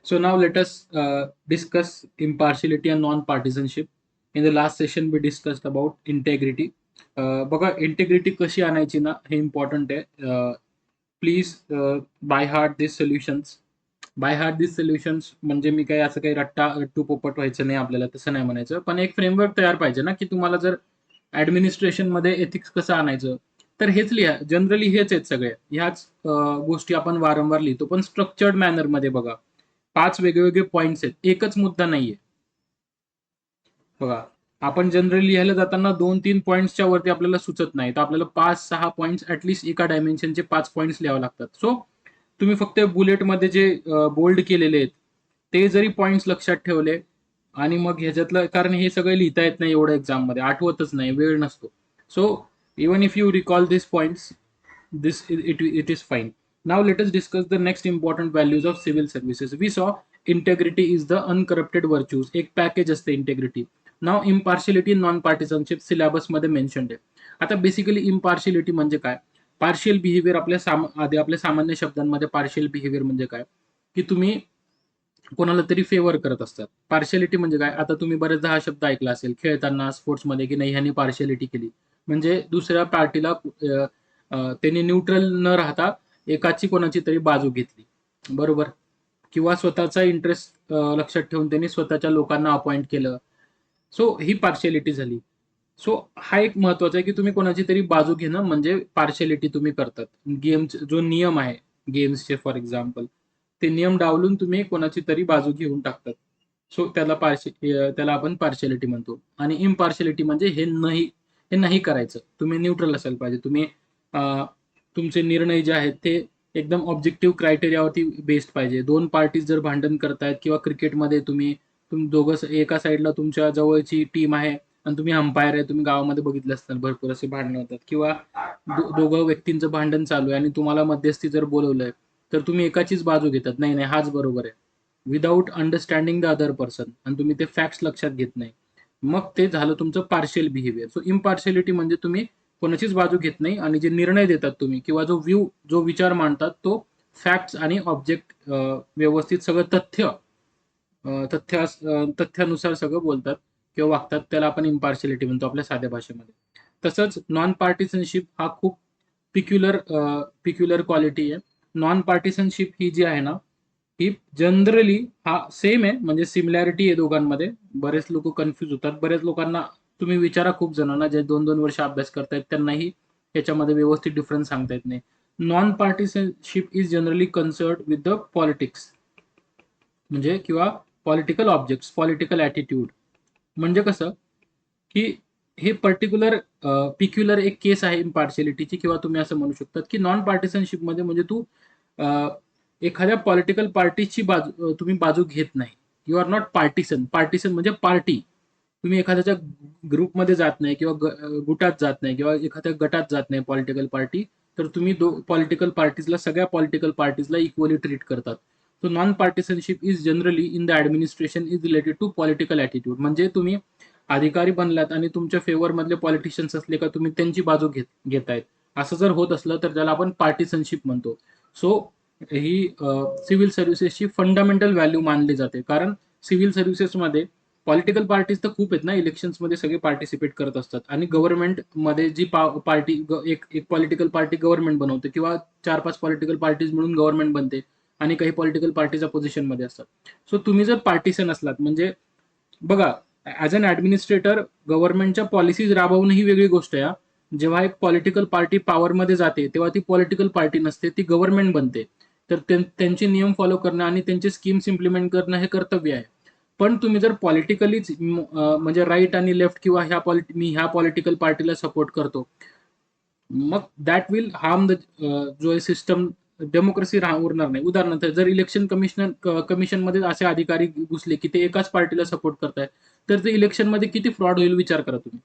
So now let us discuss impartiality and non-partisanship. In the last session, we discussed about integrity. बघा integrity कशी आणायची ना हे important आहे. Please by heart this solutions. By heart this solutions म्हणजे मी काही असं काही रट्टू पोपट व्हायचं नाही, आपल्याला तसं नाही म्हणायचं, पण एक फ्रेमवर्क तयार पाहिजे ना की तुम्हाला जर ऍडमिनिस्ट्रेशन मध्ये एथिक्स कसं आणायचं तर हेच लिहा. जनरली हेच आहेत सगळे, ह्याच गोष्टी आपण वारंवार लिहितो, पण स्ट्रक्चर्ड मॅनर मध्ये. बघा 5 वेगवेगळे पॉइंट्स आहेत, एकच मुद्दा नाहीये. बघा आपण जनरली लिहायला जाताना 2-3 पॉईंट्सच्या वरती आपल्याला सुचत नाही, तर आपल्याला 5-6 पॉईंट्स ऍटलिस्ट एका डायमेन्शनचे 5 पॉईंट्स लिहावे लागतात. सो तुम्ही फक्त बुलेटमध्ये जे बोल्ड केलेले आहेत ते जरी पॉईंट्स लक्षात ठेवले आणि मग ह्याच्यातलं, कारण हे सगळं लिहिता येत नाही एवढं एक्झाम मध्ये, आठवतच नाही, वेळ नसतो. So even if you recall this points, this it is fine. Now let us discuss the next important values of civil services. We saw integrity is the uncorrupted virtues, एक पॅकेज असते integrity. नाव impartiality non partisanship syllabus मध्ये mentioned आहे. आता basically impartiality म्हणजे काय? Partial behaviour. आधी आपल्या सामान्य शब्दांमध्ये पार्शियल बिहेवियर म्हणजे काय की तुम्ही कोणाला तरी फेवर करत असतात. पार्शियलिटी म्हणजे काय? आता तुम्ही बरेचदा हा शब्द ऐकला असेल खेळताना स्पोर्ट्समध्ये की नाही ह्यांनी पार्शियलिटी केली, म्हणजे दुसऱ्या पार्टीला त्यांनी न्यूट्रल न राहता एकाची कोणाची तरी बाजू घेतली, बरोबर? किंवा स्वतःचा इंटरेस्ट लक्षात ठेवून त्यांनी स्वतःच्या लोकांना अपॉइंट केलं. सो ही पार्शियलिटी झाली. सो हा एक महत्वाचा आहे की तुम्ही कोणाची तरी बाजू घेणं म्हणजे पार्शियलिटी तुम्ही करतात. गेम्स जो नियम आहे गेम्सचे फॉर एक्झाम्पल, ते नियम डावलून तुम्ही कोणाची तरी बाजू घेऊन टाकतात. सो त्याला आपण पार्शियलिटी म्हणतो. आणि इम्पार्शियलिटी म्हणजे हे नाही करायचं, तुम्ही न्यूट्रल असायला पाहिजे. तुम्ही तुमचे निर्णय जे आहेत ते एकदम ऑब्जेक्टिव्ह क्रायटेरियावरती बेस्ड पाहिजे. दोन पार्टीज जर भांडण करतायत किंवा क्रिकेटमध्ये तुम्ही दोघं एका साईडला तुमच्या जवळची टीम आहे आणि तुम्ही अंपायर आहे, तुम्ही गावामध्ये बघितलं असताना भरपूर असे भांडणं होतात, किंवा दोघं व्यक्तींचं भांडण चालू आहे आणि तुम्हाला मध्यस्थी जर बोलवलंय तर तुम्ही एकाचीच बाजू घेतात, नाही नाही हाच बरोबर आहे, without understanding the other person, आणि तुम्ही ते फॅक्ट्स लक्षात घेत नाही. मग ते झालं तुमचं पार्शियल बिहेवियर. सो इम्पार्शियलिटी म्हणजे तुम्ही कोणाचीच बाजू घेत नाही आणि जे निर्णय देतात तुम्ही किंवा जो विचार मांडतात तो फॅक्ट्स आणि ऑब्जेक्ट व्यवस्थित सगळं तथ्यानुसार सगळं बोलतात किंवा वागतात, त्याला आपण इम्पार्शियलिटी म्हणतो आपल्या साध्या भाषेमध्ये. तसंच नॉन पार्टिसनशिप हा खूप पिक्युलर क्वालिटी आहे. नॉन पार्टिसनशिप ही जी आहे ना, ही जनरली हा सेम आहे, म्हणजे सिमिलॅरिटी आहे दोघांमध्ये. बरेच लोक कन्फ्युज होतात, बरेच लोकांना तुम्ही विचारा, खूप जणांना जे 2-2 वर्ष अभ्यास करतायत त्यांनाही याच्यामध्ये व्यवस्थित डिफरन्स सांगता येत नाही. Non partisanship is generally कन्सर्ड with the politics, म्हणजे किंवा पॉलिटिकल ऑब्जेक्ट्स, पॉलिटिकल ॲटिट्यूड. म्हणजे कसं की हे पिक्युलर एक केस आहे इम्पार्शियलिटीची, किंवा तुम्ही असं म्हणू शकतात की नॉन पार्टिसनशिप मध्ये म्हणजे तू एखाद्या पॉलिटिकल पार्टीची बाजू तुम्ही बाजू घेत नाही. You are not partisan. Partisan म्हणजे पार्टी. तुम्ही एखाद्याच्या ग्रुपमध्ये जात नाही किंवा गुटात जात नाही किंवा एखाद्या गटात जात नाही पॉलिटिकल पार्टी, तर तुम्ही पॉलिटिकल पार्टीजला, सगळ्या पॉलिटिकल पार्टीजला इक्वली ट्रीट करतात. So non partisanship is generally in the administration is related to political attitude. म्हणजे तुम्ही अधिकारी बनलात आणि तुमच्या फेवर मधले पॉलिटिशियन्स असले का तुम्ही त्यांची बाजू घेतायत, असं जर होत असलं तर त्याला आपण पार्टिसनशिप म्हणतो. सो ही सिव्हिल सर्व्हिसेसची फंडामेंटल व्हॅल्यू मानली जाते, कारण सिव्हिल सर्व्हिसेसमध्ये पॉलिटिकल पार्टीज तर खूप आहेत ना, इलेक्शन्समध्ये सगळे पार्टिसिपेट करत असतात, आणि गव्हर्नमेंटमध्ये जी पार्टी एक पॉलिटिकल पार्टी गव्हर्नमेंट बनवते किंवा 4-5 पॉलिटिकल पार्टीज मिळून गव्हर्नमेंट बनते, आणि काही पॉलिटिकल पार्टीज अपोजिशनमध्ये असतात. सो तुम्ही जर पार्टिसन असलात, म्हणजे बघा, ऍज अन ऍडमिनिस्ट्रेटर गव्हर्नमेंटच्या पॉलिसीज राबवणं ही वेगळी गोष्ट आहे. जेव्हा एक पॉलिटिकल पार्टी पॉवरमध्ये जाते तेव्हा ती पॉलिटिकल पार्टी नसते, ती गव्हर्नमेंट बनते. तर त्यांचे नियम फॉलो करणं आणि त्यांचे स्कीम्स इम्प्लिमेंट करणं हे कर्तव्य आहे. पण तुम्ही जर पॉलिटिकलीच म्हणजे राईट आणि लेफ्ट किंवा मी ह्या पॉलिटिकल पार्टीला सपोर्ट करतो, मग दॅट विल हार्म द जो सिस्टम, डेमोक्रेसी उरणार नाही. उदाहरणार्थ जर इलेक्शन कमिशनमध्ये असे अधिकारी घुसले की ते एकाच पार्टीला सपोर्ट करतायत, तर ते इलेक्शनमध्ये किती फ्रॉड होईल विचार करा तुम्ही.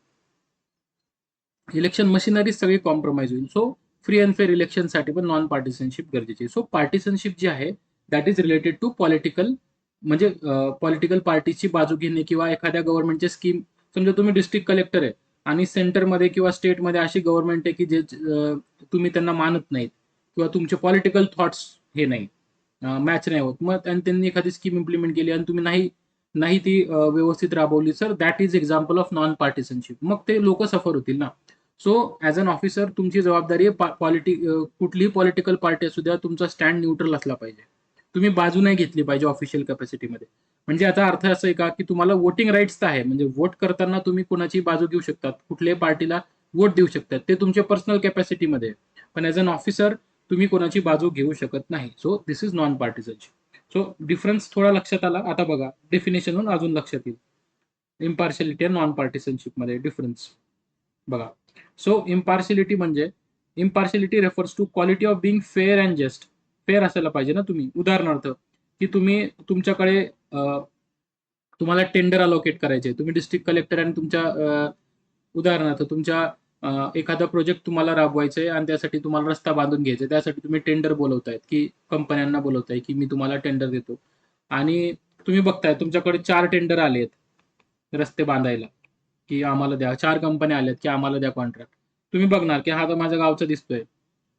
इलेक्शन मशिनरी सगळी कॉम्प्रोमाइज होईल. सो फ्री अँड फेअर इलेक्शनसाठी पण नॉन पार्टिसनशिप गरजेची. सो पार्टिसनशिप जी आहे that is related to political, म्हणजे पॉलिटिकल पार्टीची बाजू घेणे किंवा एखाद्या गव्हर्नमेंटचे स्कीम. समजा तुम्ही डिस्ट्रिक्ट कलेक्टर आहे आणि सेंटरमध्ये किंवा स्टेटमध्ये अशी गव्हर्नमेंट आहे की जे तुम्ही त्यांना मानत नाहीत किंवा तुमचे पॉलिटिकल थॉट्स हे नाही, मॅच नाही होत, मग आणि त्यांनी एखादी स्कीम इम्प्लिमेंट केली आणि तुम्ही नाही नाही ती व्यवस्थित राबवली, sir that is example of non partisanship. मग ते लोक सफर होतील ना. सो ॲज अन ऑफिसर तुमची जबाबदारी आहे, कुठलीही पॉलिटिकल पार्टी असू द्या, तुमचा स्टँड न्यूट्रल असला पाहिजे. तुम्ही बाजू नाही घेतली पाहिजे ऑफिशियल कॅपॅसिटीमध्ये. म्हणजे याचा अर्थ असं आहे का, की तुम्हाला वोटिंग राईट्स तर आहे, म्हणजे वोट करताना तुम्ही कोणाची बाजू घेऊ शकतात, कुठल्याही पार्टीला वोट देऊ शकतात, ते तुमच्या पर्सनल कॅपॅसिटीमध्ये आहे. पण ॲज अन ऑफिसर तुम्ही कोणाची बाजू घेऊ शकत नाही. So this is non partisanship. So difference थोडा लक्षात आला. आता बघा डेफिनेशनहून अजून लक्षात येईल इम्पार्शियलिटी आणि नॉन पार्टिसनशिप मध्ये डिफरन्स बघा. So impartiality refers to quality of being fair and just. Fair असायला पाहिजे ना तुम्ही. उदाहरणार्थ की तुम्ही तुमच्याकडे तुम्हाला टेंडर अलोकेट करायचे, तुम्ही डिस्ट्रिक्ट कलेक्टर आणि तुमच्या उदाहरणार्थ तुमच्या एखादा प्रोजेक्ट तुम्हाला राबवायचा आहे आणि त्यासाठी तुम्हाला रस्ता बांधून घ्यायचा आहे, त्यासाठी तुम्ही टेंडर बोलवतायत, की कंपन्यांना बोलवताय की मी तुम्हाला टेंडर देतो, आणि तुम्ही बघताय तुमच्याकडे 4 टेंडर आलेत रस्ते बांधायला, की आम्हाला द्या, 4 कंपन्या आल्यात की आम्हाला द्या कॉन्ट्रॅक्ट. तुम्ही बघणार की हा तर माझ्या गावचा दिसतोय,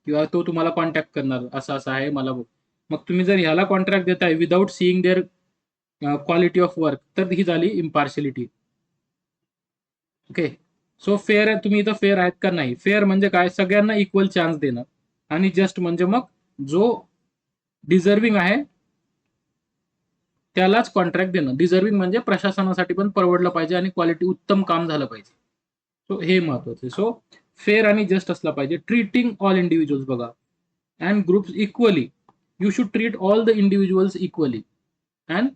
किंवा तो तुम्हाला कॉन्टॅक्ट करणार, असं असं आहे मला बघ. मग तुम्ही जर ह्याला कॉन्ट्रॅक्ट देताय without seeing their quality of work, तर ही झाली इम्पार्शियलिटी. ओके. सो फेअर आहे, तुम्ही इथं फेअर आहेत का नाही. फेअर म्हणजे काय, सगळ्यांना इक्वल चान्स देणं. आणि जस्ट म्हणजे मग जो डिझर्विंग आहे त्यालाच कॉन्ट्रॅक्ट देणं. डिझर्विंग म्हणजे प्रशासनासाठी पण परवडलं पाहिजे आणि क्वालिटी उत्तम काम झालं पाहिजे. सो हे महत्वाचं. सो फेअर आणि जस्ट असला पाहिजे. ट्रीटिंग ऑल इंडिव्हिज्युअल्स बघा and groups equally. You should treat all the individuals equally and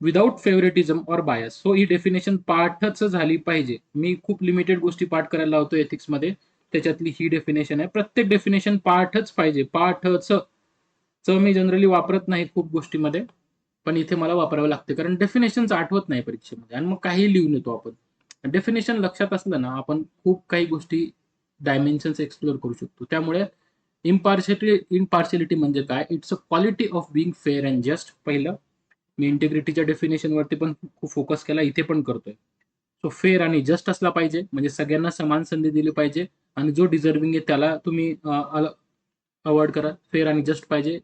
without favouritism or bias. So he definition पाठच झाली पाहिजे. मी खूप लिमिटेड गोष्टी पाठ करायला लावतो एथिक्समध्ये, त्याच्यातली ही डेफिनेशन आहे. प्रत्येक डेफिनेशन पाठच पाहिजे. पाठच मी जनरली वापरत नाही खूप गोष्टीमध्ये, पण इथे मला वापरावं लागते, कारण डेफिनेशन्स आठवत नाही परीक्षेमध्ये आणि मग काही लिहून येतो आपण. डेफिनेशन लक्षात असलं ना, आपण खूप काही गोष्टी डायमेन्शन्स एक्सप्लोर करू शकतो. त्यामुळे इम्पार्शियलिटी म्हणजे काय, it's a quality of being fair and just. पहिलं मी इंटिग्रिटीच्या डेफिनेशनवरती पण खूप फोकस केला, इथे पण करतोय. सो फेअर आणि जस्ट असला पाहिजे, म्हणजे सगळ्यांना समान संधी दिली पाहिजे आणि जो डिझर्विंग आहे त्याला तुम्ही अवॉइड करा. फेअर आणि जस्ट पाहिजे.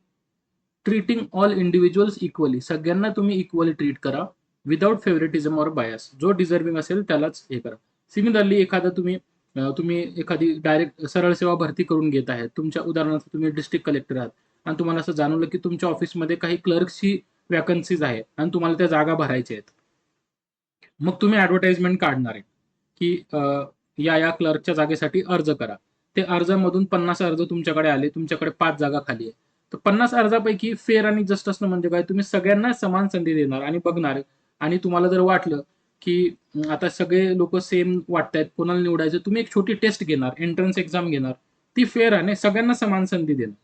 ट्रीटिंग ऑल इंडिव्हिज्युअल्स इक्वली, सगळ्यांना तुम्ही इक्वली ट्रीट करा विदाउट फेवरेटिझम और बायस. जो डिझर्विंग असेल त्यालाच हे करा. सिमिलरली एखादा तुम्ही एखादी डायरेक्ट सरळ सेवा भरती करून घेत आहेत. तुमच्या उदाहरणार्थ तुम्ही डिस्ट्रिक्ट कलेक्टर आहात आणि तुम्हाला असं जाणवलं की तुमच्या ऑफिसमध्ये काही क्लर्कची वॅकन्सीज आहेत आणि तुम्हाला त्या जागा भरायच्या आहेत. मग तुम्ही ऍडव्हर्टाइजमेंट काढणार आहे की या क्लर्कच्या जागेसाठी अर्ज करा. ते अर्जामधून 50 अर्ज तुमच्याकडे आले, तुमच्याकडे 5 जागा खाली आहे. तर 50 अर्जापैकी फेअर आणि जस्ट असणं म्हणजे काय, तुम्ही सगळ्यांना समान संधी देणार आणि बघणार. आणि तुम्हाला जर वाटलं की आता सगळे लोक सेम वाटतायत, कोणाला निवडायचं, तुम्ही एक छोटी टेस्ट घेणार, एंट्रन्स एक्झाम घेणार, ती फेअर आहे, सगळ्यांना समान संधी देणार.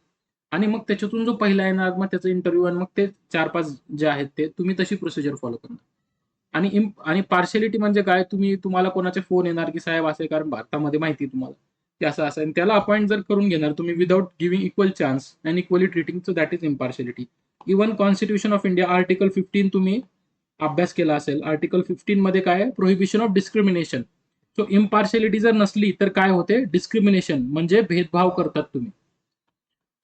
आणि मग त्याच्यातून जो पहिला येणार मग त्याचा इंटरव्ह्यू, आणि मग ते 4-5 जे आहेत ते तुम्ही तशी प्रोसिजर फॉलो करणार. आणि पार्शियलिटी म्हणजे काय, तुम्हाला कोणाचे फोन येणार की साहेब असे, कारण भारतामध्ये माहिती तुम्हाला की असं असं, त्याला अपॉइंट जर करून घेणार तुम्ही without giving equal chance and equally treating, so that is impartiality. Even constitution of India article 15 तुम्ही अभ्यास केला असेल. आर्टिकल 15 मध्ये काय, prohibition of discrimination. So impartiality जर नसली तर काय होते, डिस्क्रिमिनेशन म्हणजे भेदभाव करतात तुम्ही.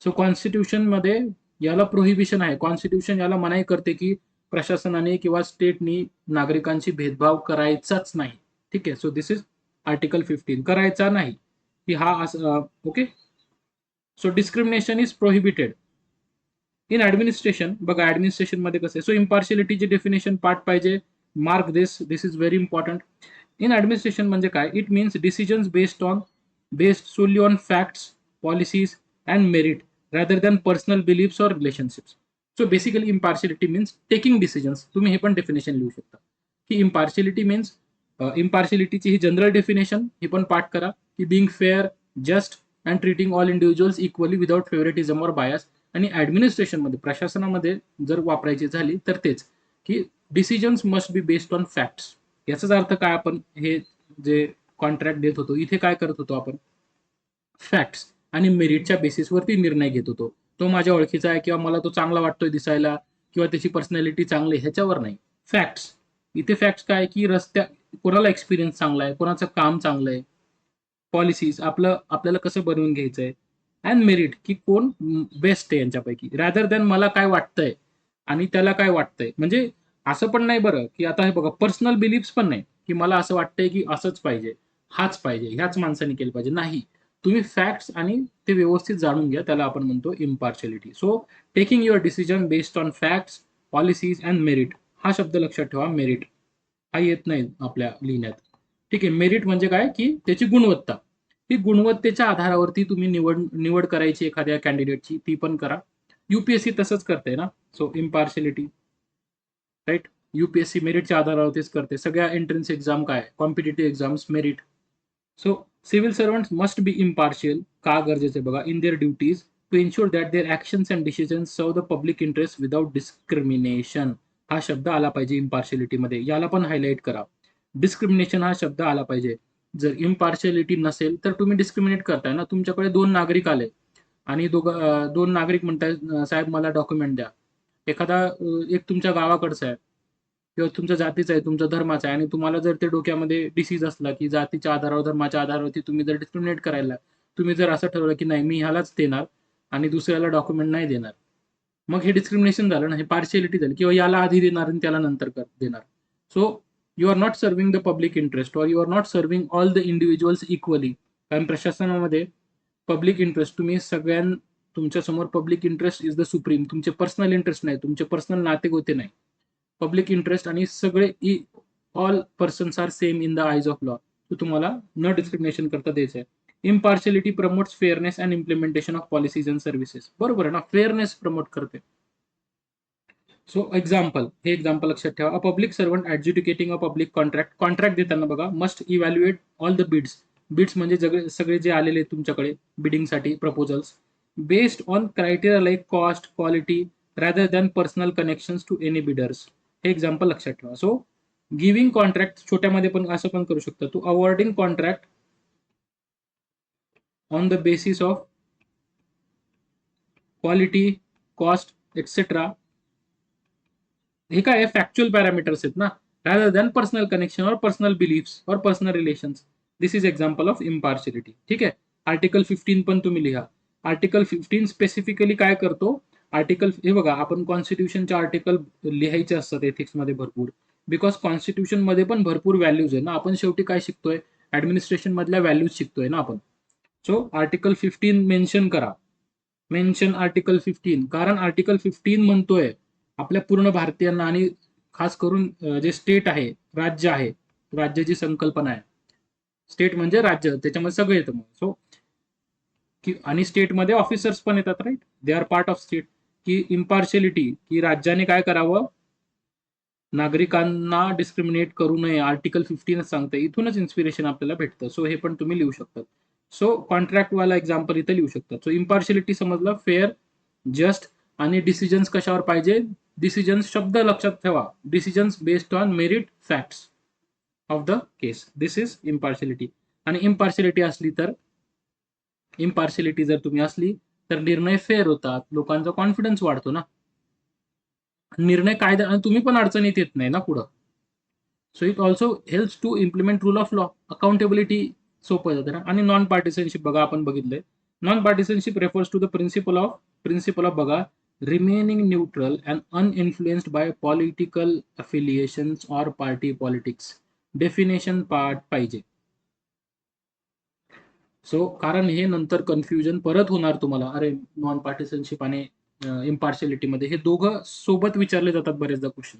सो कॉन्स्टिट्यूशन मध्ये याला प्रोहिबिशन आहे. कॉन्स्टिट्यूशन याला मनाई करते की प्रशासनाने किंवा स्टेटनी नागरिकांशी भेदभाव करायचाच नाही. ठीक आहे. सो दिस इज आर्टिकल 15, करायचा नाही की हा okay. So discrimination is prohibited in administration. बघा ऍडमिनिस्ट्रेशन मध्ये कसं आहे. सो इम्पार्शियलिटीचे डेफिनेशन पाठ पाहिजे. Mark this is very important. In administration म्हणजे काय, it means decisions based solely on facts, policies and merit rather than personal beliefs or relationships. So basically impartiality means taking decisions. तुम्ही हे पण डेफिनेशन लिहू शकता की इम्पार्शियलिटी मीन्स, इम्पार्शियलिटीची ही जनरल डेफिनेशन ही पण पाठ करा की being fair, just and treating all individuals equally without favouritism or bias. आणि ऍडमिनिस्ट्रेशनमध्ये, प्रशासनामध्ये जर वापरायची झाली तर तेच की decisions must be based on facts. याचाच अर्थ काय, आपण हे जे कॉन्ट्रॅक्ट देत होतो इथे काय करत होतो आपण, फॅक्ट्स आणि मेरिटच्या बेसिसवरती निर्णय घेत होतो. तो माझ्या ओळखीचा आहे किंवा मला तो चांगला वाटतोय दिसायला किंवा त्याची पर्सनॅलिटी चांगली आहे ह्याच्यावर नाही. फॅक्ट्स. इथे फॅक्ट्स काय की कोणाला एक्सपिरियन्स चांगला आहे, कोणाचं काम चांगलं आहे, पॉलिसीज आपल्याला कसं बनवून घ्यायचंय, अँड मेरिट, की कोण बेस्ट आहे यांच्यापैकी, रॅदर दॅन मला काय वाटतंय आणि त्याला काय वाटतंय. म्हणजे असं पण नाही बरं, की आता हे बघा पर्सनल बिलीफ्स पण नाही, की मला असं वाटतंय की असंच पाहिजे, हाच पाहिजे, ह्याच माणसाने केलं पाहिजे. नाही, तुम्ही फॅक्ट्स आणि ते व्यवस्थित जाणून घ्या, त्याला आपण म्हणतो impartiality. So taking your decision based on facts, policies and merit. हा शब्द लक्षात ठेवा, मेरिट हा येत नाही आपल्या लिहिण्यात. ठीक आहे, मेरिट म्हणजे काय, की त्याची गुणवत्ता. ही गुणवत्तेच्या आधारावरती तुम्ही निवड करायची एखाद्या कॅन्डिडेटची, ती पण करा. युपीएससी तसंच करते ना. So impartiality, right. युपीएससी मेरिटच्या आधारावरतीच करते. सगळ्या एंट्रन्स एक्झाम काय, competitive exams merit. So civil servants must be impartial. का गरजेचे बघा, in their duties to ensure that their actions and decisions serve the public interest without discrimination. हा शब्द आला पाहिजे इम्पार्शियलिटीमध्ये, याला पण हायलाईट करा. डिस्क्रिमिनेशन हा शब्द आला पाहिजे. जर इम्पार्शियलिटी नसेल तर तुम्ही डिस्क्रिमिनेट करताय ना. तुमच्याकडे दोन नागरिक आले आणि दोन नागरिक म्हणताय साहेब मला डॉक्युमेंट द्या. एखादा एक तुमच्या गावाकडचा आहे किंवा तुमच्या जातीचा आहे, तुमच्या धर्माचा आहे, आणि तुम्हाला जर ते डोक्यामध्ये डिसीज असला की जातीच्या आधारावर, धर्माच्या आधारावरती तुम्ही जर डिस्क्रिमिनेट करायला, तुम्ही जर असं ठरवलं की नाही मी ह्यालाच देणार आणि दुसऱ्याला डॉक्युमेंट नाही देणार, मग हे डिस्क्रिमिनेशन झालं ना, हे पार्शियलिटी झाली, किंवा याला आधी देणार आणि त्याला नंतर देणार. So you are not serving the public interest, or you are not serving all the individuals equally. कारण प्रशासनामध्ये पब्लिक इंटरेस्ट, तुम्ही तुमच्या समोर public interest is the supreme. तुमचे पर्सनल इंटरेस्ट नाही, तुमचे पर्सनल नाते गोते नाही, पब्लिक इंटरेस्ट आणि सगळे all persons are same in the eyes of law. तो तुम्हाला न डिस्क्रिमिनेशन करता द्यायचं आहे. Impartiality promotes fairness and implementation of policies and services. बरोबर आहे ना, फेअरनेस प्रमोट करते. सो एक्झाम्पल, हे एक्झाम्पल लक्षात ठेवा. A public servant adjudicating a public contract. Contract देताना बघा, must evaluate all the bids. Bids म्हणजे सगळे जे आलेले आहेत तुमच्याकडे बिडिंगसाठी proposals, based on criteria like cost, quality, rather than personal connections to any bidders. हे एक्झाम्पल लक्षात ठेवा. सो गिव्हिंग कॉन्ट्रॅक्ट, छोट्यामध्ये पण असं पण करू शकता, to awarding contract on the basis of quality, cost etcetera. हे काय फॅक्च्युअल पॅरामीटर्स आहेत ना, रॅदर दॅन पर्सनल कनेक्शन और पर्सनल बिलीफ्स और personal relations. This is example of impartiality. ठीक आहे. आर्टिकल 15 पण तुम्ही लिहा. आर्टिकल 15 स्पेसिफिकली काय करतो, आर्टिकल हे बघा, आपण कॉन्स्टिट्यूशनचे आर्टिकल लिहायचे असतात एथिक्समध्ये भरपूर, बिकॉज कॉन्स्टिट्यूशन मध्ये पण भरपूर व्हॅल्यूज आहे ना. आपण शेवटी काय शिकतोय, ऍडमिनिस्ट्रेशन मधल्या व्हॅल्यूज शिकतोय ना आपण. सो आर्टिकल 15 मेन्शन करा. मेन्शन आर्टिकल 15, कारण आर्टिकल 15 म्हणतोय आपल्या पूर्ण भारतीयांना, आणि खास करून जे स्टेट आहे, राज्य आहे, राज्याची संकल्पना आहे. स्टेट म्हणजे राज्य, त्याच्यामध्ये सगळं येतं मग. सो आणि स्टेटमध्ये ऑफिसर्स पण येतात, right, they are part of state. की इम्पार्शियलिटी, की राज्याने काय करावं, नागरिकांना डिस्क्रिमिनेट करू नये, आर्टिकल 15 सांगतं. इथूनच इन्स्पिरेशन आपल्याला भेटतं. सो हे पण तुम्ही लिहू शकता. सो कॉन्ट्रॅक्ट वाला एक्झाम्पल इथं लिहू शकतात. सो इम्पार्शियलिटी समजलं, फेअर, जस्ट, आणि डिसिजन्स कशावर पाहिजे, डिसिजन्स शब्द लक्षात ठेवा, decisions based on merit, facts of the case. This is impartiality. आणि इम्पार्शियलिटी असली तर, इम्पार्शियलिटी जर तुम्ही असली तर निर्णय फेअर होतात, लोकांचा कॉन्फिडन्स वाढतो ना, निर्णय कायदा, आणि तुम्ही पण अडचणीत येत नाही ना पुढं. So it also helps to implement rule of law, accountability सोपं जातं ना. आणि नॉन पार्टिसनशिप बघा, आपण बघितलंय. Non partisanship refers to the principle of बघा, remaining neutral and uninfluenced by political affiliations or party politics. Definition part पाहिजे. So कारण हे नंतर कन्फ्युजन परत होणार तुम्हाला, अरे नॉन पार्टिसनशिप आणि इम्पार्शियलिटीमध्ये हे दोघं सोबत विचारले जातात बरेचदा क्वेश्चन,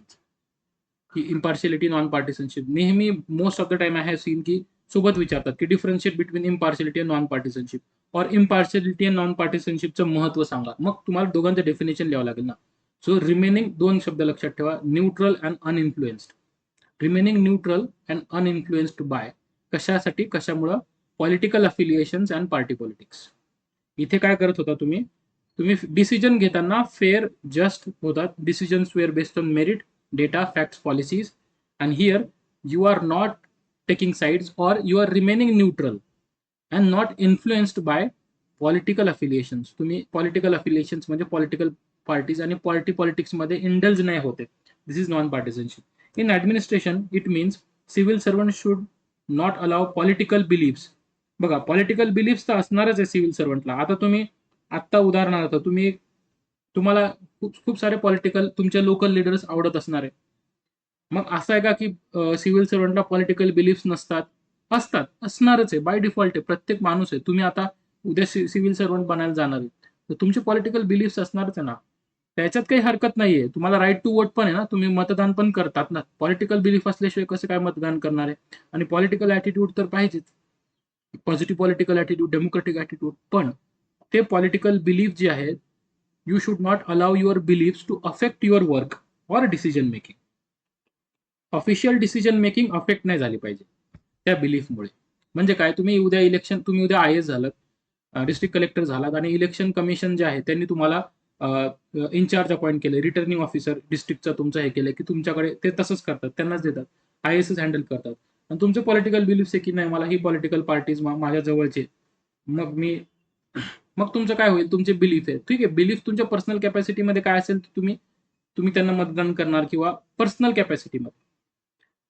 की इम्पार्शियलिटी, नॉन पार्टिसनशिप नेहमी most of the time I have seen की सोबत विचारतात, की डिफरन्शिएट बिटवीन इम्पार्शियलिटी आणि नॉन पार्टिसनशिप, और इम्पार्शियलिटी आणि नॉन पार्टिसनशिपचं महत्व सांगा. मग तुम्हाला दोघांचं डेफिनेशन लिहावं लागेल ना. सो रिमेनिंग, दोन शब्द लक्षात ठेवा, neutral and uninfluenced. Remaining neutral and uninfluenced by, कशासाठी, कशामुळं, political affiliations and party politics. इथे काय करत होता तुम्ही, तुम्ही डिसिजन घेताना फेअर, जस्ट होतात. Decisions were based on merit, data, facts, policies. And here you are not taking sides, और you are remaining neutral and not influenced by political affiliations. तुम्ही पॉलिटिकल अफिलिएशन्स म्हणजे पॉलिटिकल पार्टीज आणि पॉलिटिक्समध्ये indulge नाही होते. This is non partisanship. In administration, it means civil servants should not allow political beliefs बघा political beliefs तर असणारच आहे civil सर्वंटला. आता तुम्ही आत्ता उदाहरणार्थ तुम्हाला खूप खूप सारे पॉलिटिकल तुमचे लोकल लीडर्स आवडत असणार आहे. मग असं आहे का की सिव्हिल सर्वंटला पॉलिटिकल बिलीफ्स नसतात? असतात, असणारच आहे, बाय डिफॉल्ट आहे. प्रत्येक माणूस आहे. तुम्ही आता उद्या सिव्हिल सर्वंट बनायला जाणार आहे, तर तुमचे पॉलिटिकल बिलीफ्स असणारच आहे ना. त्याच्यात काही हरकत नाहीये. तुम्हाला राईट टू वोट पण आहे ना, तुम्ही मतदान पण करतात ना. पॉलिटिकल बिलीफ असल्याशिवाय कसं काय मतदान करणार आहे? आणि पॉलिटिकल ऍटिट्यूड तर पाहिजेच. Positive political attitude, democratic attitude. पण ते पॉलिटिकल बिलीफ जे आहेत, you should not allow your beliefs to affect your work or decision making. Official decision making affect नाही झाली पाहिजे त्या बिलीफमुळे. म्हणजे काय, तुम्ही उद्या आय एस झालात, डिस्ट्रिक्ट कलेक्टर झालात, आणि इलेक्शन कमिशन जे आहे त्यांनी तुम्हाला इन्चार्ज अपॉइंट केले, रिटर्निंग ऑफिसर डिस्ट्रिक्टचा तुमचं हे केलं की तुमच्याकडे ते तसंच करतात, त्यांनाच देतात, आय एस हँडल करतात. आणि तुमचे पॉलिटिकल बिलीफ्स आहे की नाही, मला ही पॉलिटिकल पार्टीज माझ्या जवळचे, मग मी मग तुमचं काय होईल, तुमचे बिलीफ आहे ठीक आहे, बिलीफ तुमच्या पर्सनल कॅपॅसिटीमध्ये काय असेल तुम्ही तुम्ही त्यांना मतदान करणार किंवा पर्सनल कॅपॅसिटीमध्ये.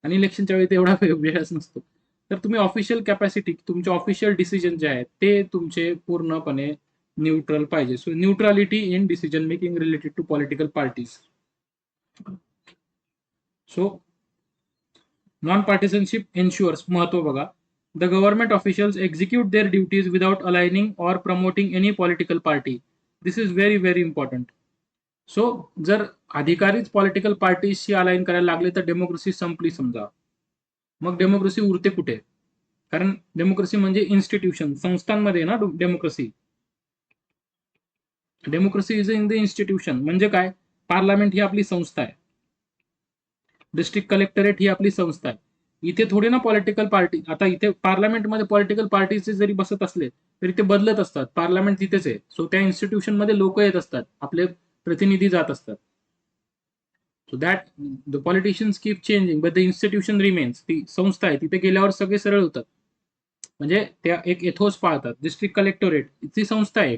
आणि इलेक्शनच्या वेळी तेवढा वेळच नसतो. तर तुम्ही ऑफिशियल कॅपॅसिटी, तुमचे ऑफिशियल डिसिजन जे आहेत ते तुमचे पूर्णपणे न्यूट्रल पाहिजे. So neutrality in decision making related to political parties. So non partisanship ensures, महत्व बघा, the government officials execute their duties without aligning or promoting any political party. This is very very important. So जर अधिकारीच political पार्टीशी align करायला लागले तर democracy संपली समजा. मग डेमोक्रेसी उरते कुठे? कारण डेमोक्रेसी म्हणजे इन्स्टिट्यूशन, संस्थांमध्ये ना democracy. Democracy is in the institution. म्हणजे काय, पार्लमेंट ही आपली संस्था आहे, डिस्ट्रिक्ट कलेक्टरेट ही आपली संस्था आहे. इथे थोडी ना पॉलिटिकल पार्टी, आता इथे पार्लमेंटमध्ये पॉलिटिकल पार्टीचे जरी बसत असले तरी ते बदलत असतात, पार्लमेंट तिथेच आहे. सो त्या इन्स्टिट्यूशनमध्ये लोक येत असतात, आपले प्रतिनिधी जात असतात. So that the politicians keep changing but the institution remains. ती संस्था आहे, तिथे गेल्यावर सगळे सरळ होतात. म्हणजे त्या एक एथोस पाळतात. डिस्ट्रिक्ट कलेक्टोरेट ती संस्था आहे,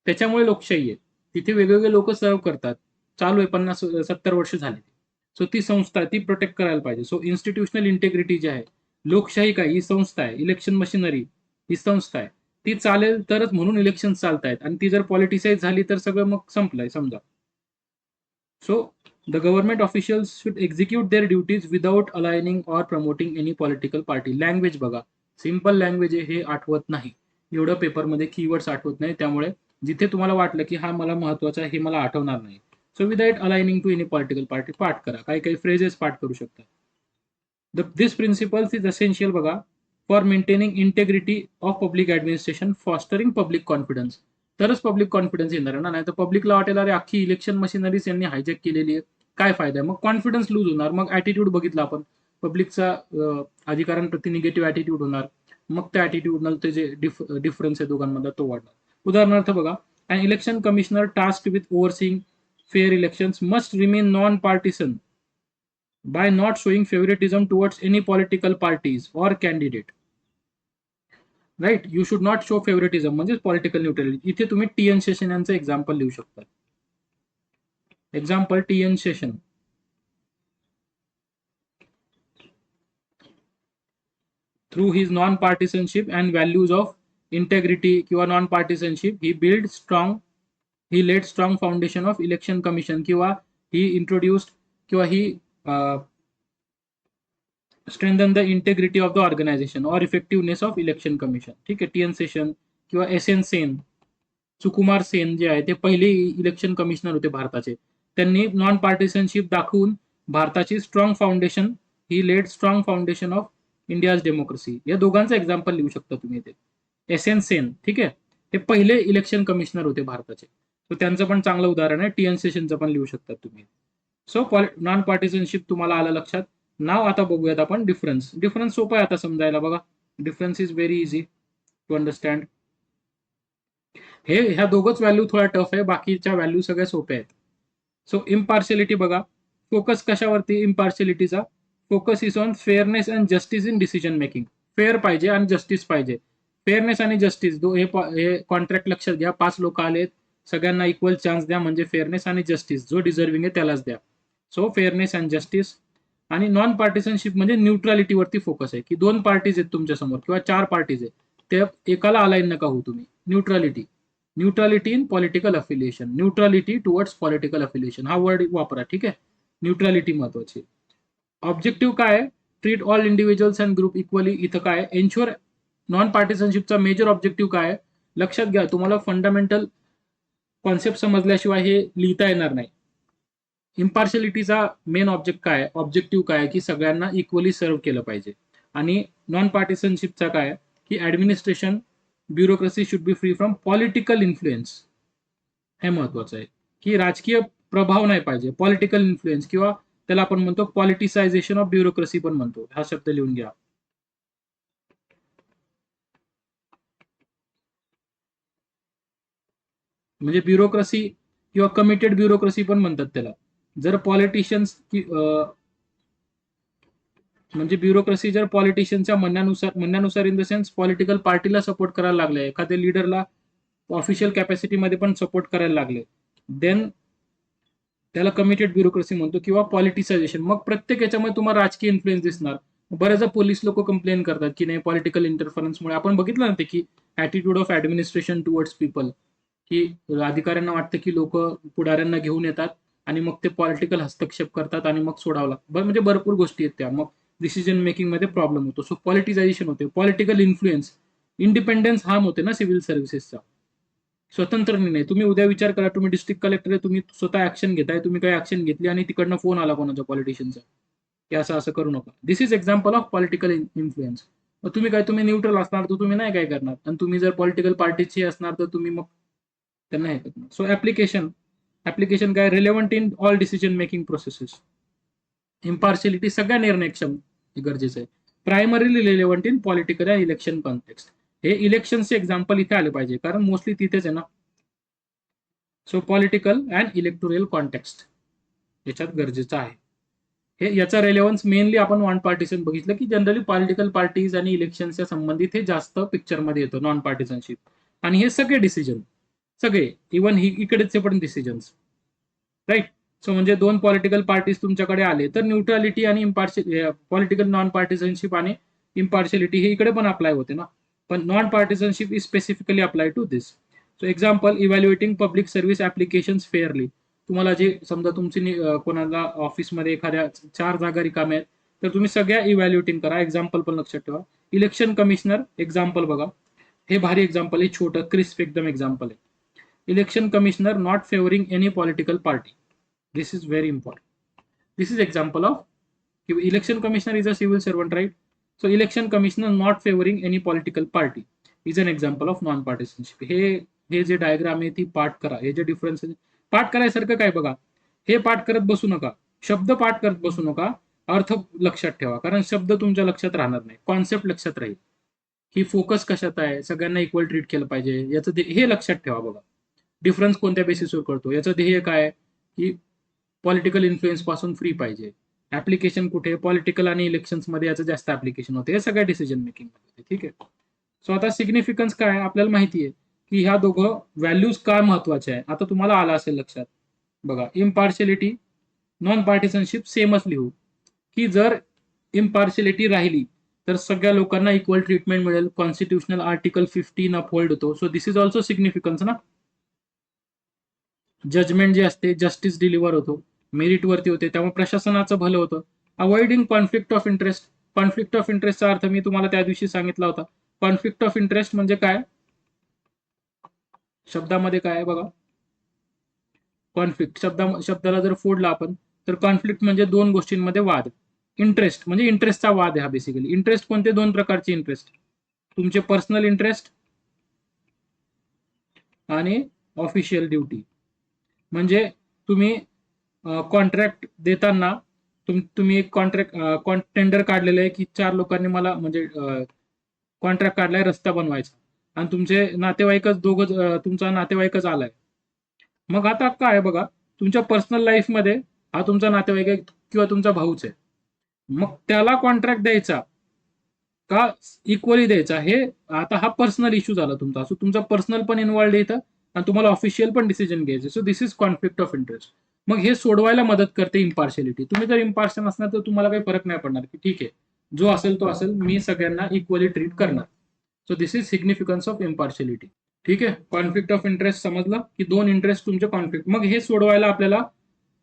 त्याच्यामुळे लोकशाही आहे. तिथे वेगवेगळे लोक सर्व करतात, चालू आहे 50-70 वर्ष झाली. सो ती संस्था ती प्रोटेक्ट करायला पाहिजे. सो इन्स्टिट्यूशनल इंटेग्रिटी जी आहे, लोकशाही काय, ही संस्था आहे, इलेक्शन मशिनरी ही संस्था आहे, ती चालेल तरच म्हणून इलेक्शन चालतायत. आणि ती जर पॉलिटिसाइज झाली तर सगळं मग संपलंय समजा. So the government officials should execute their duties without aligning or promoting any political party. Language बघा, सिम्पल लँग्वेज आहे, हे आठवत नाही एवढं, पेपरमध्ये कीवर्ड्स आठवत नाही, त्यामुळे जिथे तुम्हाला वाटलं की हा मला महत्वाचा आहे हे मला आठवणार नाही, so without aligning to any political party पाठ करा, काही काही फ्रेजेस पाठ करू शकता. दिस प्रिन्सिपल्स इज एसेन्शियल बघा for maintaining integrity of public administration, fostering public confidence. तरच पब्लिक कॉन्फिडन्स येणार आहे ना, नाही तर पब्लिकला वाटेल अरे अख्खी इलेक्शन मशिनरीज यांनी हायजॅक केलेली आहे, काय फायदा आहे, मग कॉन्फिडन्स लूज होणार, मग ऍटिट्यूड बघितला आपण, पब्लिकचा अधिकाऱ्यांप्रती निगेटिव्ह ऍटिट्यूड होणार, मग त्या ऍटिट्यूडनं ते जे डिफरन्स आहे दोघांमध्ये तो वाढणार. उदाहरणार्थ बघा, an election commissioner tasked with overseeing fair elections must remain non partisan by not showing favoritism towards any political parties or candidate. Right, you should not show favouritism म्हणजे पॉलिटिकल न्यूट्रलिटी. इथे तुम्ही TN. Seshan यांचं example लिहू शकता. Example, T N. Seshan. Through his non partisanship and values of integrity किंवा non partisanship he laid strong foundation of election commission, किंवा he introduced किंवा he strengthen the integrity of the organisation or effectiveness of election commission. ठीक आहे, T N. Seshan किंवा S N. Sen, Sukumar Sen जे आहे ते पहिले इलेक्शन कमिशनर होते भारताचे. त्यांनी नॉन पार्टिसनशिप दाखवून भारताची strong foundation, he laid strong foundation of India's democracy. या दोघांचं एक्झाम्पल लिहू शकता तुम्ही इथे. एस.एन. सेन, ठीक आहे, ते पहिले इलेक्शन कमिशनर होते भारताचे, तर त्यांचं पण चांगलं उदाहरण आहे. टी.एन. सेशनचं पण लिहू शकता तुम्ही. सो नॉन पार्टिसनशिप तुम्हाला आलं लक्षात. नाव आता बघूयात आपण डिफरन्स. डिफरन्स सोपं आहे आता समजायला बघा. Difference is very easy to understand. ह्या दोघच व्हॅल्यू थोड्या टफ आहे, बाकीच्या व्हॅल्यू सगळ्या सोप्या आहेत. सो इम्पार्शियलिटी बघा, फोकस कशावरती इम्पार्शियलिटीचा, focus is on fairness and justice in decision making. Fair पाहिजे आणि जस्टिस पाहिजे. फेअरनेस आणि जस्टिस हे कॉन्ट्रॅक्ट लक्षात घ्या. 5 लोक आलेत, सगळ्यांना इक्वल चान्स द्या, म्हणजे फेअरनेस आणि जस्टिस, जो डिझर्विंग आहे त्यालाच द्या. So fairness and justice. आणि नॉन पार्टिसनशिप म्हणजे न्यूट्रलिटीवरती फोकस आहे, की 2 पार्टीज आहेत तुमच्या समोर किंवा 4 पार्टीज आहेत, त्या एकाला अलाइन नका हो तुम्ही. Neutrality in political affiliation, neutrality towards political affiliation हा वर्ड वापरा. ठीक आहे, न्यूट्रलिटी महत्वाची. ऑब्जेक्टिव्ह काय आहे? Treat all individuals and group equally. इथं काय? एन्श्युअर नॉन पार्टिसनशिपचा मेजर ऑब्जेक्टिव्ह काय आहे? लक्षात घ्या, तुम्हाला फंडामेंटल कॉन्सेप्ट समजल्याशिवाय हे लिहिता येणार नाही. इम्पार्शलिटीचा मेन ऑब्जेक्टिव्ह काय आहे? की सगळ्यांना इक्वली सर्व्ह केलं पाहिजे. आणि नॉन पार्टिसनशिपचा काय आहे? की administration bureaucracy should be free from political influence. हे महत्वाचं आहे की राजकीय प्रभाव नाही पाहिजे, पॉलिटिकल इन्फ्लुएन्स, किंवा त्याला आपण म्हणतो पॉलिटिसायझेशन ऑफ ब्युरोक्रेसी पण म्हणतो. हा शब्द लिहून घ्या. म्हणजे ब्युरोक्रेसी किंवा कमिटेड ब्युरोक्रेसी पण म्हणतात त्याला. जर पॉलिटिशियन्स म्हणजे ब्युरोक्रेसी जर पॉलिटिशियनच्या म्हणण्यानुसार इन द सेन्स पॉलिटिकल पार्टीला सपोर्ट करायला लागले, एखाद्या लिडरला ऑफिशियल कॅपॅसिटीमध्ये पण सपोर्ट करायला लागले, देन त्याला कमिटेड ब्युरोक्रेसी म्हणतो, किंवा पॉलिटिसायझेशन. मग प्रत्येक याच्यामध्ये तुम्हाला राजकीय इन्फ्लुएन्स दिसणार. बऱ्याचदा पोलीस लोक कंप्लेन करतात की नाही, पॉलिटिकल इंटरफरन्समुळे. आपण बघितलं ना ते की attitude of administration towards people, की अधिकाऱ्यांना वाटतं की लोक पुढाऱ्यांना घेऊन येतात आणि मग ते पॉलिटिकल हस्तक्षेप करतात आणि मग सोडावं लागतं. म्हणजे भरपूर गोष्टी आहेत त्या. मग डिसिजन मेकिंग मध्ये प्रॉब्लेम होतो. सो पॉलिटिसायझेशन होते, पॉलिटिकल इन्फ्लुएन्स, इंडिपेंडन्स हार्म होते ना सिव्हिल सर्व्हिसेसचा. स्वतंत्र निर्णय. तुम्ही उद्या विचार करा, तुम्ही डिस्ट्रिक्ट कलेक्टर आहे, तुम्ही स्वतः ऍक्शन घेताय, तुम्ही काही ऍक्शन घेतली आणि तिकडनं फोन आला कोणाच्या पॉलिटिशियनचा की असं असं करू नका. This is example of political influence. मग तुम्ही न्यूट्रल असणार तर तुम्ही नाही काय करणार, आणि तुम्ही जर पॉलिटिकल पार्टीची असणार तर तुम्ही मग त्यांना हे करणार. सो ऍप्लिकेशन काय? Relevant in all decision making processes. Impartiality सगळ्या निर्णयक्षम गरजेचं आहे. Primarily relevant in political and election context. हे इलेक्शनचे एक्झाम्पल इथे आले पाहिजे, कारण मोस्टली तिथेच आहे ना. So political and electoral context याच्यात गरजेचं आहे. हे याचा रेलेव्हन्स मेनली आपण नॉन पार्टिसन बघितलं, की जनरली पॉलिटिकल पार्टीज आणि इलेक्शनच्या संबंधित हे जास्त पिक्चरमध्ये येतं, नॉन पार्टिसनशिप. आणि हे सगळे डिसिजन, सगळे इव्हन इकडेचे पण डिसिजन्स, राईट. सो म्हणजे दोन पॉलिटिकल पार्टीज तुमच्याकडे आले तर न्यूट्रलिटी आणि पॉलिटिकल नॉन पार्टिसनशिप आणि इम्पार्शियलिटी हे इकडे पण अप्लाय होते ना. पण non partisanship is specifically apply to this. So example, evaluating public service applications fairly. तुम्हाला जे समजा तुमची कोणाला ऑफिसमध्ये एखाद्या 4 जागा रिकाम्या आहेत, तर तुम्ही सगळ्या इव्हॅल्युएटिंग करा. एक्झाम्पल पण लक्षात ठेवा. इलेक्शन कमिशनर एक्झाम्पल बघा, हे भारी एक्झाम्पल आहे, छोटं क्रिस्प एकदम एक्झाम्पल आहे. Election commissioner not favouring any political party. This is very important. This is example of election commissioner is a civil servant, right. So election commissioner not favouring any political party is an example of non partisanship. हे जे diagram आहे ती पाठ करा. हे जे difference पाठ करायसारखं काय बघा. हे पाठ करत बसू नका, शब्द पाठ करत बसू नका, अर्थ लक्षात ठेवा, कारण शब्द तुमच्या लक्षात राहणार नाही, कॉन्सेप्ट लक्षात राहील. ही फोकस कशात आहे, सगळ्यांना इक्वल ट्रीट केलं पाहिजे, याचं हे लक्षात ठेवा. बघा डिफरन्स कोणत्या बेसिसवर करतो, याचं ध्येय काय, की पॉलिटिकल इन्फ्लुएन्स पासून फ्री पाहिजे. ऍप्लिकेशन कुठे, पॉलिटिकल आणि इलेक्शन्स मध्ये याचं जास्त ऍप्लिकेशन होते, हे सगळ्या डिसिजन मेकिंग मध्ये. ठीक आहे. सो आता सिग्निफिकन्स काय आपल्याला माहिती आहे, की ह्या दोघं व्हॅल्यूज काय महत्वाचे आहे. आता तुम्हाला आला असेल लक्षात. बघा, इम्पार्शियलिटी, नॉन पार्टिसनशिप सेमच लिहू, की जर इम्पार्शियलिटी राहिली तर सगळ्या लोकांना इक्वल ट्रीटमेंट मिळेल. कॉन्स्टिट्युशनल आर्टिकल 15 अपहोल्ड होतो. So this is also significance ना. जजमेंट जे असते, जस्टिस डिलिव्हर होतो, मेरिट वरती होते, त्यामुळे प्रशासनाचं भलं होतं. Avoiding conflict of interest. Conflict of इंटरेस्टचा अर्थ मी तुम्हाला त्या दिवशी सांगितला होता. कॉन्फ्लिक्ट ऑफ इंटरेस्ट म्हणजे काय, शब्दामध्ये काय आहे बघा. कॉन्फ्लिक्ट शब्दाला जर फोडला आपण, तर कॉन्फ्लिक्ट म्हणजे दोन गोष्टींमध्ये वाद. इंटरेस्ट म्हणजे इंटरेस्टचा वाद आहे हा बेसिकली. इंटरेस्ट कोणते, दोन प्रकारचे इंटरेस्ट, तुमचे पर्सनल इंटरेस्ट आणि ऑफिशियल ड्युटी. म्हणजे तुम्ही कॉन्ट्रॅक्ट देताना तुम्ही एक टेंडर काढलेलं आहे, की 4 लोकांनी मला म्हणजे कॉन्ट्रॅक्ट काढलाय रस्ता बनवायचा, आणि तुमचे नातेवाईकच तुमचा नातेवाईकच आलाय. मग आता काय बघा, तुमच्या पर्सनल लाईफमध्ये हा तुमचा नातेवाईक आहे किंवा तुमचा भाऊच आहे, मग त्याला कॉन्ट्रॅक्ट द्यायचा का इक्वली द्यायचा, हे आता हा पर्सनल इश्यू झाला तुमचा. सो तुमचा पर्सनल पण इन्व्हॉल्ड येतं आणि तुम्हाला ऑफिशियल पण डिसिजन घ्यायचे. So this is conflict of interest. मग हे सोडवायला मदत करते इम्पार्शियलिटी. तुम्ही जर इम्पार्शियल असणार तर तुम्हाला काही फरक नाही पडणार, की ठीक आहे जो असेल तो असेल, मी सगळ्यांना इक्वली ट्रीट करणार. So this is significance of impartiality. ठीक आहे, कॉन्फ्लिक्ट ऑफ इंटरेस्ट समजलं की दोन इंटरेस्ट तुमचे कॉन्फ्लिक्ट, मग हे सोडवायला आपल्याला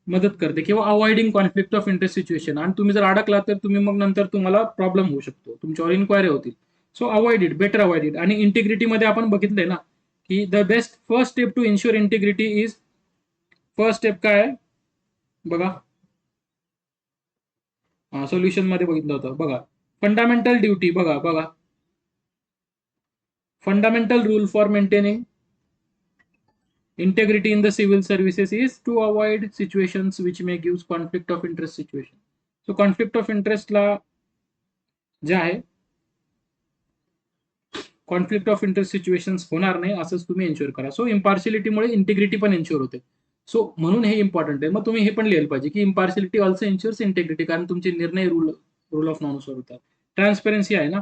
मदत करते किंवा avoiding conflict of interest situation. आणि तुम्ही जर अडकला तर तुम्ही मग नंतर तुम्हाला प्रॉब्लेम होऊ शकतो, तुमच्यावर इन्क्वायरी होतील. So avoid it, better avoid it. आणि इंटिग्रिटीमध्ये आपण बघितलंय ना की the best first step to ensure integrity is, first step काय आहे बघा, सोल्युशन मध्ये बघितलं होतं बघा, फंडामेंटल ड्युटी, बघा बघा, fundamental rule for maintaining integrity in the civil services is to avoid situations which may give conflict of interest situation. So conflict of interest ला जे आहे, कॉन्फ्लिक्ट ऑफ इंटरेस्ट सिच्युएशन्स होणार नाही असंच तुम्ही एन्श्योर करा. सो इम्पार्शियलिटीमुळे इंटिग्रिटी पण ensure होते. सो म्हणून हे इम्पॉर्टंट आहे. मग तुम्ही हे पण लिहायला पाहिजे की इम्पार्शियलिटी ऑल्सो एन्श्योर्स इंटिग्रिटी, कारण तुमचे निर्णय रूल ऑफ नॉनुसार होतात. ट्रान्सपरन्सी आहे ना,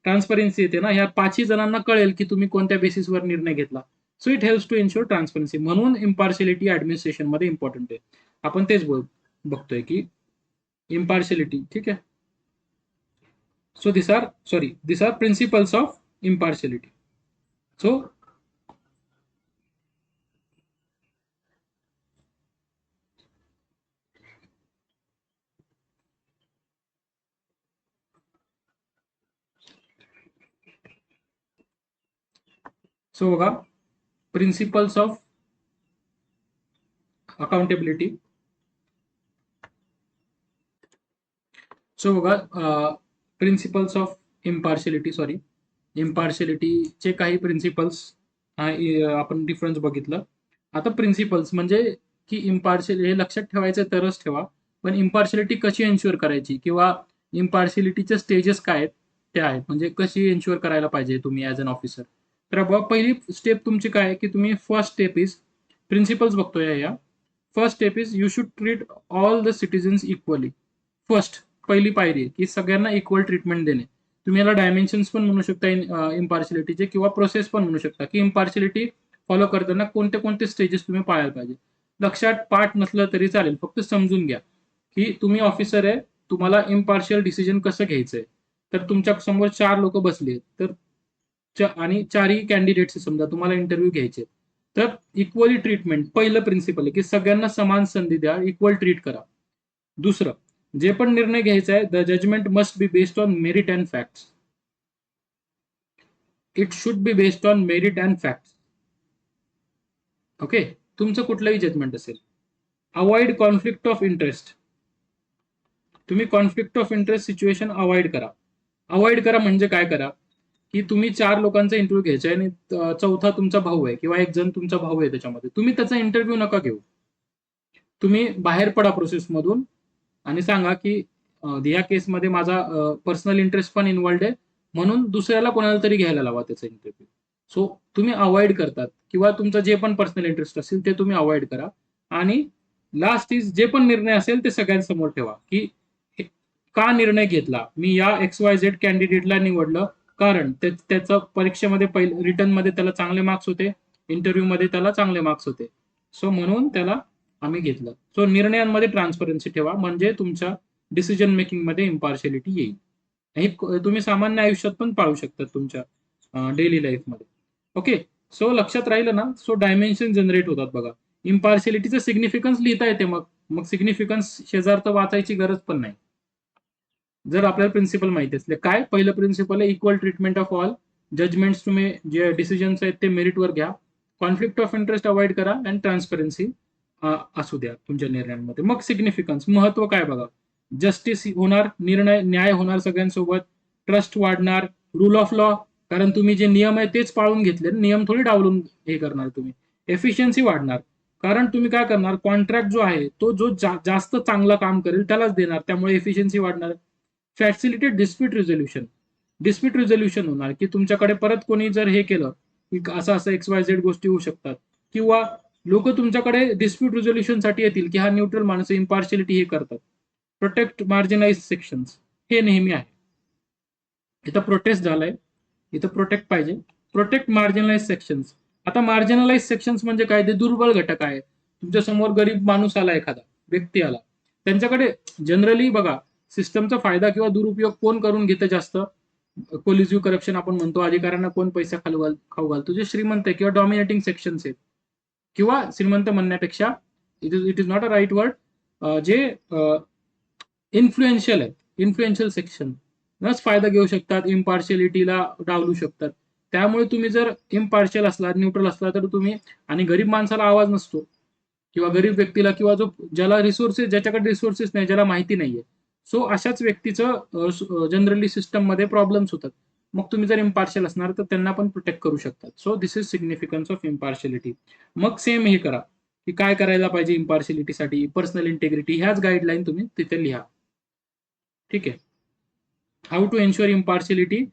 ट्रान्सपरन्सी येते ना, ह्या पाचही जणांना कळेल की तुम्ही कोणत्या बेसिसवर निर्णय घेतला. So it helps to ensure transparency. म्हणून इम्पार्शियलिटी ऍडमिनिस्ट्रेशन मध्ये इम्पॉर्टंट आहे. आपण तेच बघतोय की इम्पार्शियलिटी. ठीक आहे. So this are principles of impartiality. So बघा, प्रिन्सिपल्स ऑफ अकाउंटेबिलिटी. सो बघा, प्रिन्सिपल्स ऑफ इम्पार्शियलिटी, इम्पार्शियलिटीचे काही प्रिन्सिपल्स आपण डिफरन्स बघितलं. आता प्रिन्सिपल्स म्हणजे की इम्पार्शियल हे लक्षात ठेवायचं तरच ठेवा, पण इम्पार्शियलिटी कशी एन्श्युअर करायची किंवा इम्पार्शियलिटीचे स्टेजेस काय आहेत ते आहेत, म्हणजे कशी एन्श्युअर करायला पाहिजे तुम्ही ॲज अन ऑफिसर. तर बघा, पहिली स्टेप तुमची काय आहे की तुम्ही फर्स्ट स्टेप इज, प्रिन्सिपल्स बघतोय या, first step is you should treat all the citizens equally. First पहिली पायरी आहे की सगळ्यांना इक्वल ट्रीटमेंट देणे. तुम्ही याला डायमेन्शन्स पण म्हणू शकता इम्पार्शियलिटीचे, किंवा प्रोसेस पण म्हणू शकता की इम्पार्शियलिटी फॉलो करताना कोणते कोणते स्टेजेस तुम्ही पाळायला पाहिजे. लक्षात पाठ नसलं तरी चालेल, फक्त समजून घ्या की तुम्ही ऑफिसर आहे, तुम्हाला इम्पार्शियल डिसिजन कसं घ्यायचंय. तर तुमच्या समोर 4 लोक बसले तर आणि 4ही कॅन्डिडेट्स समजा तुम्हाला इंटरव्ह्यू घ्यायचे, तर इक्वली ट्रीटमेंट पहिलं प्रिन्सिपल आहे की सगळ्यांना समान संधी द्या, इक्वल ट्रीट करा. दुसरं, जे पण निर्णय घ्यायचा आहे, the judgment must be based on merit and facts. It should be based on merit and facts. Okay, तुमचं कुठलंही जजमेंट असेल. Avoid conflict of interest. तुम्ही conflict of interest situation avoid करा. अवॉइड करा म्हणजे काय करा की तुम्ही 4 लोकांचा इंटरव्ह्यू घ्यायचा आहे आणि चौथा तुमचा भाऊ आहे किंवा एक जण तुमचा भाऊ आहे त्याच्यामध्ये, तुम्ही त्याचा इंटरव्ह्यू नका घेऊ. तुम्ही बाहेर पडा प्रोसेसमधून आणि सांगा की या केसमध्ये माझा पर्सनल इंटरेस्ट पण इन्व्हॉल्ड आहे, म्हणून दुसऱ्याला कोणाला तरी घ्यायला लावा त्याचा इंटरव्ह्यू. सो तुम्ही अवॉइड करतात, किंवा तुमचा जे पण पर्सनल इंटरेस्ट असेल ते तुम्ही अवॉइड करा. आणि लास्ट इज, जे पण निर्णय असेल ते सगळ्यांसमोर ठेवा की का निर्णय घेतला, मी या XYZ कॅन्डिडेटला निवडलं कारण त्याचं परीक्षेमध्ये रिटर्न मध्ये त्याला चांगले मार्क्स होते, इंटरव्ह्यू मध्ये त्याला चांगले मार्क्स होते, सो म्हणून त्याला आम्ही घेतलं. सो निर्णयांमध्ये ट्रान्सपरन्सी ठेवा, म्हणजे तुमच्या डिसिजन मेकिंग मध्ये इम्पार्शियलिटी येईल. हे तुम्ही सामान्य आयुष्यात पण पाळू शकतात तुमच्या डेली लाईफमध्ये. ओके, सो लक्षात राहिलं ना. सो डायमेन्शन जनरेट होतात बघा. इम्पार्शियलिटीचं सिग्निफिकन्स लिहिता येते, मग सिग्निफिकन्स शेजारचं वाचायची गरज पण नाही जर आपल्याला प्रिन्सिपल माहिती असले. काय पहिलं प्रिन्सिपल आहे, equal treatment of all. Judgments तुम्ही जे डिसिजन्स आहेत ते मेरिटवर घ्या. कॉन्फ्लिक्ट ऑफ इंटरेस्ट अवॉइड करा अँड ट्रान्सपरन्सी असू द्या तुमच्या निर्णयांमध्ये. मग सिग्निफिकन्स, महत्व काय बघा. जस्टिस होणार, न्याय होणार सगळ्यांसोबत. ट्रस्ट वाढणार. रूल ऑफ लॉ, कारण तुम्ही जे नियम आहे तेच पाळून घेतले, नियम थोडी डावलून हे करणार तुम्ही. एफिशियन्सी वाढणार, कारण तुम्ही काय करणार, कॉन्ट्रॅक्ट जो आहे तो जो जास्त चांगलं काम करेल त्यालाच देणार, त्यामुळे एफिशियन्सी वाढणार. फॅसिलिटेट डिस्प्यूट रिझोल्युशन होणार, की तुमच्याकडे परत कोणी जर हे केलं की असं XYZ गोष्टी होऊ शकतात, किंवा लोक तुमच्याकडे डिस्प्यूट रिझोल्युशनसाठी येतील की हा न्यूट्रल माणूस, इम्पार्शियलिटी हे करतात. प्रोटेक्ट मार्जिनाइज सेक्शन्स, हे नेहमी आहे. इथं प्रोटेस्ट झालाय, इथं प्रोटेक्ट पाहिजे. Protect marginalise sections. आता मार्जिनलाइज सेक्शन्स म्हणजे काय, ते दुर्बल घटक आहे. तुमच्या समोर गरीब माणूस आला, एखादा व्यक्ती आला, त्यांच्याकडे जनरली बघा सिस्टमचा फायदा किंवा दुरुपयोग कोण करून घेतं जास्त, कोलिजिव्ह करप्शन आपण म्हणतो, अधिकाऱ्यांना कोण पैसा खाऊ घालतो, जे श्रीमंत आहे किंवा डॉमिनेटिंग सेक्शन्स आहेत, किंवा श्रीमंत म्हणण्यापेक्षा it is not a right word, जे इन्फ्लुएन्शियल आहेत, इन्फ्लुएन्शियल सेक्शन नच फायदा घेऊ शकतात, इम्पार्शियलिटीला डावलू शकतात. त्यामुळे तुम्ही जर इम्पार्शियल असला, न्यूट्रल असला, तर तुम्ही, आणि गरीब माणसाला आवाज नसतो, किंवा गरीब व्यक्तीला, किंवा जो ज्याला रिसोर्सेस, ज्याच्याकडे रिसोर्सेस नाही, ज्याला माहिती नाहीये, सो अशाच व्यक्तीचं जनरली सिस्टममध्ये प्रॉब्लेम्स होतात. मग तुम्ही जर इम्पार्शियल असणार तर त्यांना पण प्रोटेक्ट करू शकतात. So this is significance of impartiality. मग सेम हे करा की काय करायला पाहिजे इम्पार्शियलिटीसाठी, पर्सनल इंटेग्रिटी, ह्याच गाईडलाईन तुम्ही तिथे लिहा. ठीक आहे. हाऊ टू एन्श्युअर इम्पार्शियलिटी,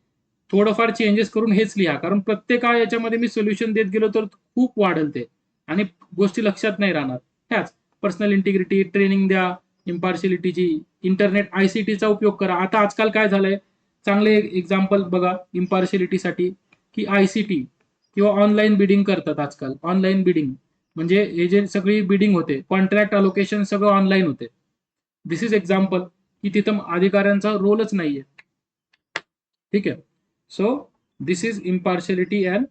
थोडंफार चेंजेस करून हेच लिहा, कारण प्रत्येक याच्यामध्ये मी सोल्युशन देत गेलो तर खूप वाढेल ते, आणि गोष्टी लक्षात नाही राहणार. ह्याच पर्सनल इंटिग्रिटी, ट्रेनिंग द्या इम्पार्शियलिटीची, इंटरनेट आयसीटीचा उपयोग करा. आता आजकाल काय झालंय, चांगले एक्झाम्पल बघा इम्पार्शियलिटीसाठी, की आयसीटी किंवा ऑनलाईन बिडिंग करतात आजकाल. ऑनलाईन बिडिंग म्हणजे हे जे सगळी बिडिंग होते, कॉन्ट्रॅक्ट अलोकेशन सगळं ऑनलाईन होते. दिस इज एक्झाम्पल की तिथं अधिकाऱ्यांचा रोलच नाहीये. ठीक आहे. So this is impartiality and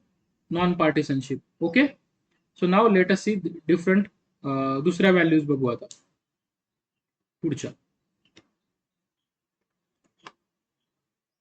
non partisanship. Okay. So now let us see different दुसऱ्या व्हॅल्यूज बघू आता पुढच्या.